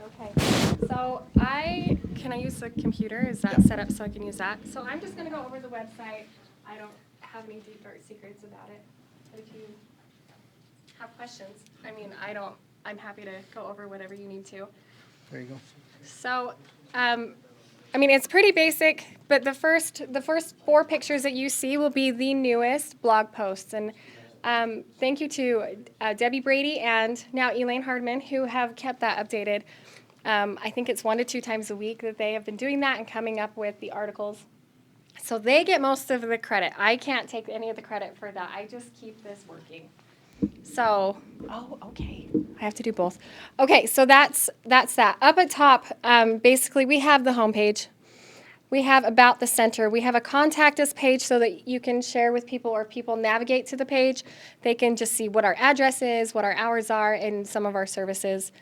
Okay. So can I use the computer? Is that set up so I can use that? So I'm just going to go over the website. I don't have any deep dark secrets about it. But if you have questions, I'm happy to go over whatever you need to. There you go. So, it's pretty basic, but the first four pictures that you see will be the newest blog posts. And thank you to Debbie Brady and now Elaine Hardman, who have kept that updated. I think it's 1 to 2 times a week that they have been doing that and coming up with the articles. So they get most of the credit. I can't take any of the credit for that. I just keep this working. So, okay. I have to do both. Okay, so that's that. Up at top, basically, we have the homepage. We have about the center. We have a contact us page so that you can share with people or people navigate to the page. They can just see what our address is, what our hours are, and some of our services.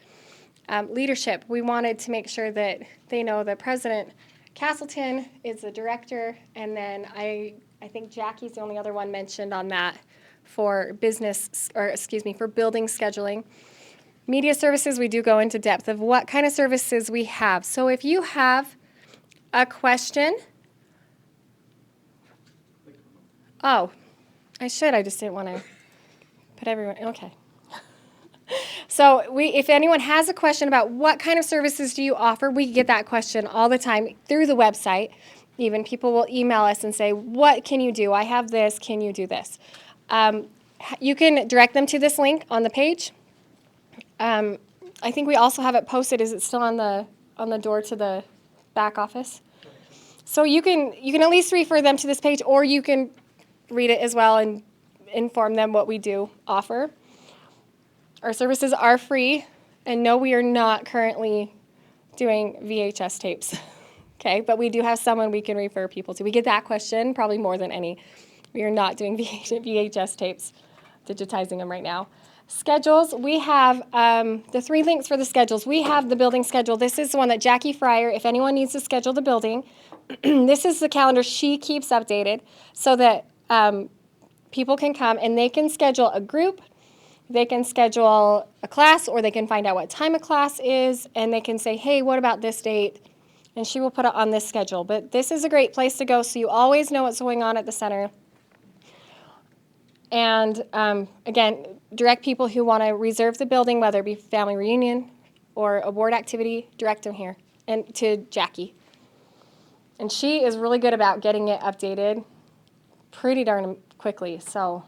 Leadership. We wanted to make sure that they know that President Castleton is the director, and then I think Jackie's the only other one mentioned on that for for building scheduling. Media services, we do go into depth of what kind of services we have. So if you have a question, I just didn't want to put everyone, okay. So if anyone has a question about what kind of services do you offer, we get that question all the time through the website. Even people will email us and say, what can you do? I have this, can you do this? You can direct them to this link on the page. I think we also have it posted. Is it still on the door to the back office? So you can at least refer them to this page, or you can read it as well and inform them what we do offer. Our services are free, and no, we are not currently doing VHS tapes, okay? But we do have someone we can refer people to. We get that question probably more than any. We are not doing VHS tapes, digitizing them right now. Schedules, we have the 3 links for the schedules. We have the building schedule. This is the one that Jackie Fryer, if anyone needs to schedule the building, this is the calendar she keeps updated so that people can come and they can schedule a group. They can schedule a class, or they can find out what time a class is, and they can say, hey, what about this date? And she will put it on this schedule. But this is a great place to go so you always know what's going on at the center. And again, direct people who want to reserve the building, whether it be family reunion or a board activity, direct them here and to Jackie. And she is really good about getting it updated pretty darn quickly, so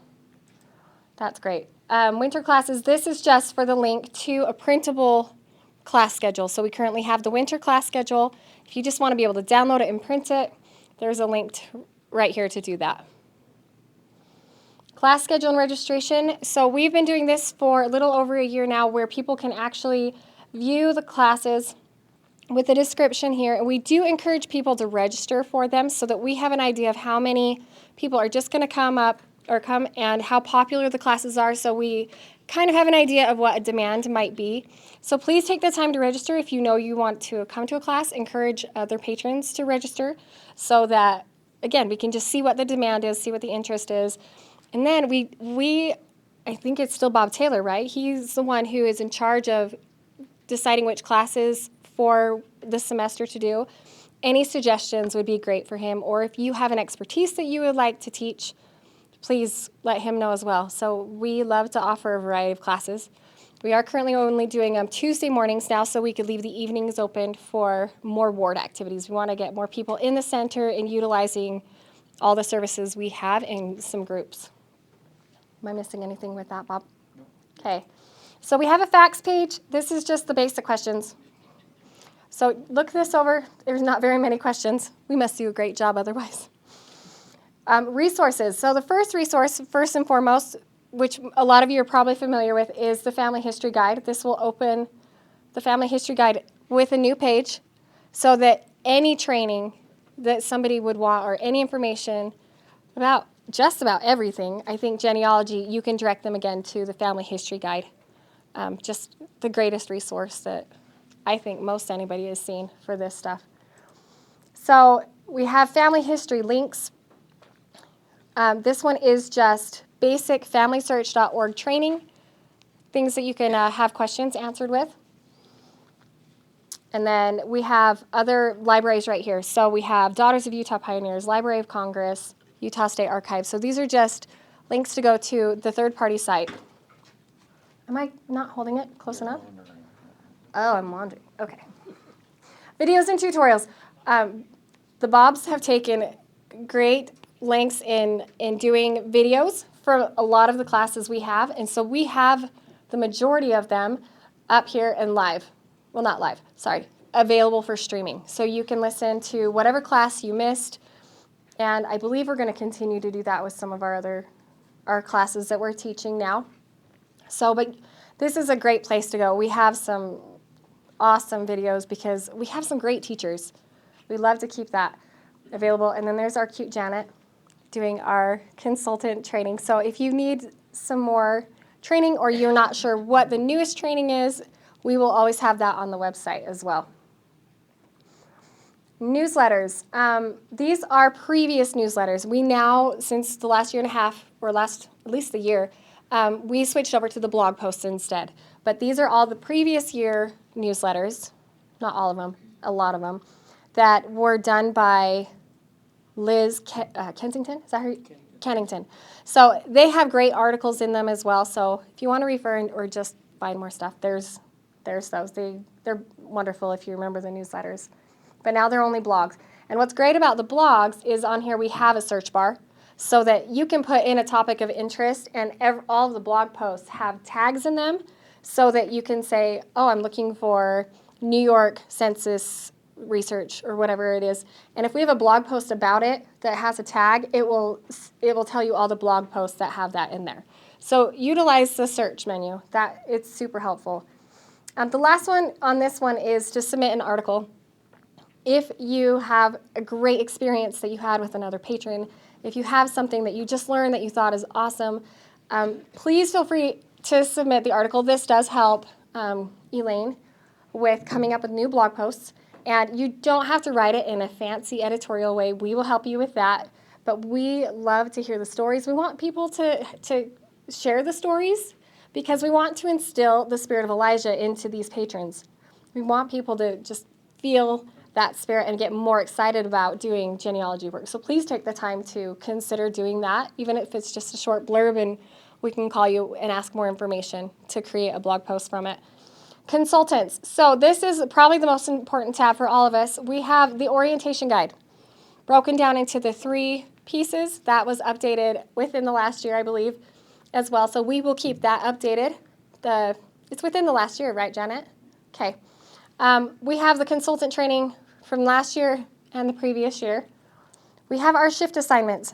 that's great. Winter classes, this is just for the link to a printable class schedule. So we currently have the winter class schedule. If you just want to be able to download it and print it, there's a link right here to do that. Class schedule and registration. So we've been doing this for a little over a year now, where people can actually view the classes with a description here. And we do encourage people to register for them so that we have an idea of how many people are just going to come and how popular the classes are, so we kind of have an idea of what a demand might be. So please take the time to register if you know you want to come to a class. Encourage other patrons to register so that, again, we can just see what the demand is, see what the interest is. And then I think it's still Bob Taylor, right? He's the one who is in charge of deciding which classes for the semester to do. Any suggestions would be great for him, or if you have an expertise that you would like to teach, please let him know as well. So we love to offer a variety of classes. We are currently only doing Tuesday mornings now, so we could leave the evenings open for more ward activities. We want to get more people in the center and utilizing all the services we have in some groups. Am I missing anything with that, Bob? No. Okay. So we have a facts page. This is just the basic questions. So look this over. There's not very many questions. We must do a great job otherwise. Resources. So the first resource, first and foremost, which a lot of you are probably familiar with, is the Family History Guide. This will open the Family History Guide with a new page so that any training that somebody would want or any information about just about everything, I think genealogy, you can direct them again to the Family History Guide. Just the greatest resource that I think most anybody has seen for this stuff. So we have family history links. This one is just basic familysearch.org training, things that you can have questions answered with. And then we have other libraries right here. So we have Daughters of Utah Pioneers, Library of Congress, Utah State Archives. So these are just links to go to the third-party site. Am I not holding it close enough? Oh, I'm wandering. Okay. Videos and tutorials. The Bobs have taken great lengths in doing videos for a lot of the classes we have. And so we have the majority of them up here and live. Well, not live, sorry, available for streaming. So you can listen to whatever class you missed. And I believe we're going to continue to do that with some of our classes that we're teaching now. So, but this is a great place to go. We have some awesome videos because we have some great teachers. We love to keep that available. And then there's our cute Janet doing our consultant training. So if you need some more training or you're not sure what the newest training is, we will always have that on the website as well. Newsletters. These are previous newsletters. We now, since the last year and a half, or at least a year, we switched over to the blog posts instead. But these are all the previous year newsletters, not all of them, a lot of them, that were done by Liz Kensington. Is that her? Kennington. So they have great articles in them as well. So if you want to refer or just find more stuff, there's those. They're wonderful if you remember the newsletters. But now they're only blogs. And what's great about the blogs is on here we have a search bar so that you can put in a topic of interest, and all of the blog posts have tags in them so that you can say, oh, I'm looking for New York Census research or whatever it is. And if we have a blog post about it that has a tag, it will tell you all the blog posts that have that in there. So utilize the search menu. It's super helpful. The last one on this one is to submit an article. If you have a great experience that you had with another patron, if you have something that you just learned that you thought is awesome, please feel free to submit the article. This does help Elaine with coming up with new blog posts. And you don't have to write it in a fancy editorial way. We will help you with that. But we love to hear the stories. We want people to share the stories because we want to instill the spirit of Elijah into these patrons. We want people to just feel that spirit and get more excited about doing genealogy work. So please take the time to consider doing that, even if it's just a short blurb and we can call you and ask more information to create a blog post from it. Consultants. So this is probably the most important tab for all of us. We have the orientation guide broken down into the 3 pieces. That was updated within the last year, I believe, as well. So we will keep that updated. It's within the last year, right, Janet? Okay. We have the consultant training from last year and the previous year. We have our shift assignments.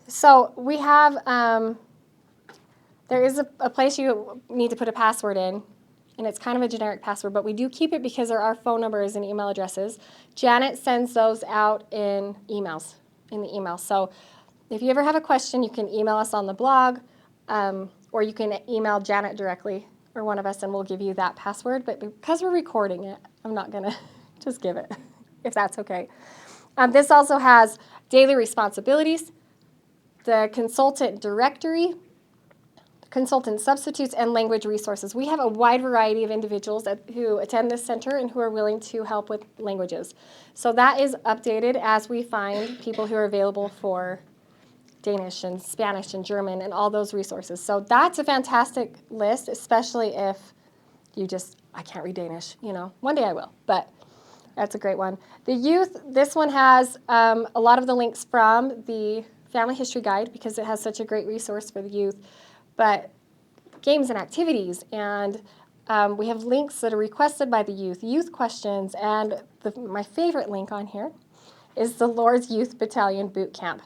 So we have, there is a place you need to put a password in, and it's kind of a generic password, but we do keep it because there are phone numbers and email addresses. Janet sends those out in emails, So if you ever have a question, you can email us on the blog, or you can email Janet directly, or one of us, and we'll give you that password. But because we're recording it, I'm not going to just give it, if that's okay. This also has daily responsibilities, the consultant directory, consultant substitutes, and language resources. We have a wide variety of individuals who attend this center and who are willing to help with languages. So that is updated as we find people who are available for Danish and Spanish and German and all those resources. So that's a fantastic list, especially if I can't read Danish, One day I will, but that's a great one. The youth, this one has a lot of the links from the Family History Guide because it has such a great resource for the youth. But games and activities, and we have links that are requested by the youth questions, and my favorite link on here is the Lord's Youth Battalion Boot Camp.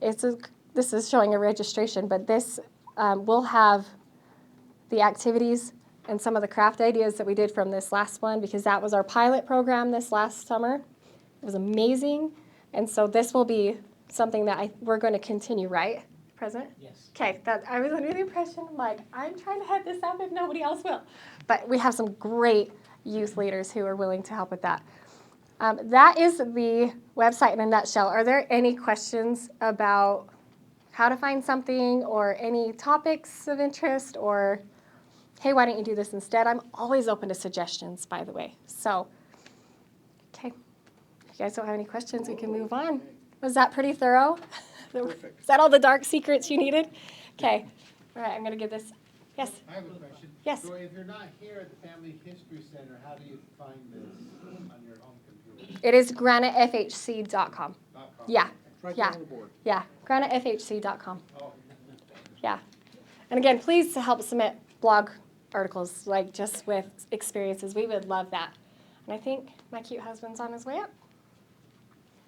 This is showing a registration, but this will have the activities and some of the craft ideas that we did from this last one, because that was our pilot program this last summer. It was amazing, and so this will be something that we're going to continue, right? Present? Yes. Okay, I was under the impression, I'm trying to head this up if nobody else will. But we have some great youth leaders who are willing to help with that. That is the website in a nutshell. Are there any questions about how to find something or any topics of interest or hey, why don't you do this instead? I'm always open to suggestions, by the way. So, okay. If you guys don't have any questions, we can move on. Was that pretty thorough? Perfect. Is that all the dark secrets you needed? Okay. All right, I'm going to give this. Yes. I have a question. Yes. So if you're not here at the Family History Center, how do you find this on your home computer? It is granitefhc.com. Yeah. Right Yeah. there on the board. Yeah. Granitefhc.com. Oh. Yeah. And again, please help submit blog articles, like just with experiences. We would love that. And I think my cute husband's on his way up.